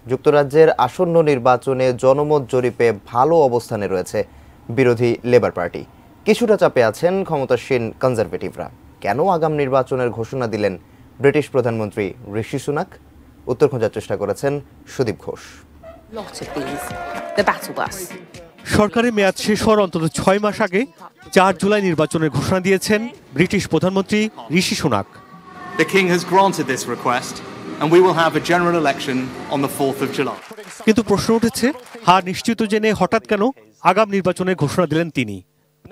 যুক্তরাজ্যের আসন্ন নির্বাচনে জনমত জরিপে ভালো অবস্থানে রয়েছে বিরোধী লেবার পার্টি। কিছুটা চাপে আছেন ক্ষমতাসীন কনজারভেটিভরা। কেন আগাম নির্বাচনের ঘোষণা দিলেন ব্রিটিশ প্রধানমন্ত্রী ঋষি সুনাক? উত্তর খোঁজার চেষ্টা করেছেন সুদীপ ঘোষ। সরকারি মেয়াদ শেষ হওয়ার অন্তত ৬ মাস আগে ৪ জুলাই নির্বাচনের ঘোষণা দিয়েছেন ব্রিটিশ প্রধানমন্ত্রী ঋষি Sunak. The King has granted this request and we will have a general election on the 4th of July. কিন্তু প্রশ্ন উঠেছে, হার নিশ্চিত জেনে হঠাৎ কেন আগাম নির্বাচনের ঘোষণা দিলেন তিনি?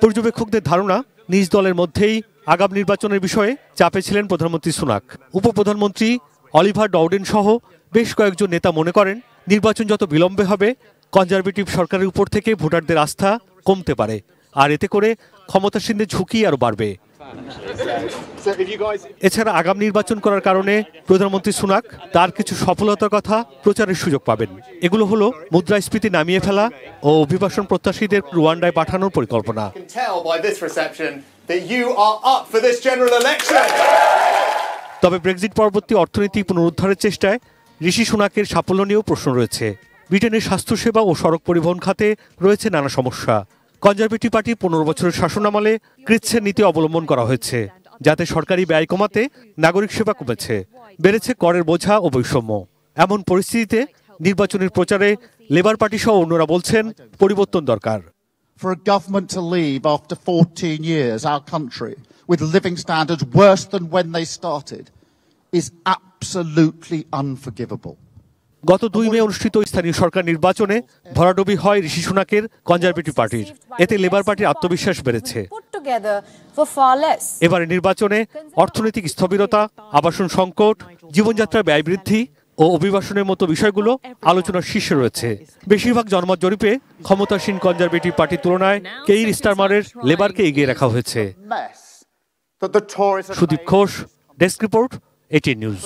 পর্যবেক্ষকদের ধারণা, নিজ দলের মধ্যেই আগাম নির্বাচনের বিষয়ে চাপে ছিলেন প্রধানমন্ত্রী সুনাক। উপপ্রধানমন্ত্রী অলিভার ডাউডেন সহ বেশ কয়েকজন নেতা মনে করেন, নির্বাচন যত বিলম্বে হবে কনজারভেটিভ সরকারের উপর থেকে ভোটারদের আস্থা কমতে পারে, আর এতে করে ক্ষমতাসীনদের ঝুঁকি আরও বাড়বে। এছাড়া আগাম নির্বাচন করার কারণে প্রধানমন্ত্রী সুনাক তার কিছু সফলতার কথা প্রচারের সুযোগ পাবেন। এগুলো হলো মুদ্রাস্ফীতি নামিয়ে ফেলা ও অভিবাসন প্রত্যাশীদের রুয়ান্ডায় পাঠানোর পরিকল্পনা। তবে ব্রেক্সিট পরবর্তী অর্থনীতি পুনরুদ্ধারের চেষ্টায় ঋষি সুনাকের সাফল্য নিয়েও প্রশ্ন রয়েছে। ব্রিটেনের স্বাস্থ্যসেবা ও সড়ক পরিবহন খাতে রয়েছে নানা সমস্যা। কনজারভেটিভ পার্টি ১৫ বছরের শাসনামলে কৃচ্ছের নীতি অবলম্বন করা হয়েছে, যাতে সরকারি ব্যয় কমাতে নাগরিক সেবা কমেছে, বেড়েছে করের বোঝা ও বৈষম্য। এমন পরিস্থিতিতে নির্বাচনের প্রচারে লেবার পার্টি সহ অন্যরা বলছেন পরিবর্তন দরকার। For a government to leave after 14 years our country with living standards worse than when they started is absolutely unforgivable. গত ২ মে অনুষ্ঠিত স্থানীয় সরকার নির্বাচনে ভরাডুবি হয় ঋষি সুনাকের কনজারভেটিভ পার্টির। এতে লেবার পার্টির আত্মবিশ্বাস বেড়েছে। এবারে নির্বাচনে অর্থনৈতিক স্থবিরতা, আবাসন সংকট, জীবনযাত্রার ব্যয় বৃদ্ধি ও অভিবাসনের মতো বিষয়গুলো আলোচনার শীর্ষে রয়েছে। বেশিরভাগ জনমত জরিপে ক্ষমতাসীন কনজারভেটিভ পার্টির তুলনায় কেইর স্টারমারের লেবারকে এগিয়ে রাখা হয়েছে। Sudip Ghosh, desk report, ATN news.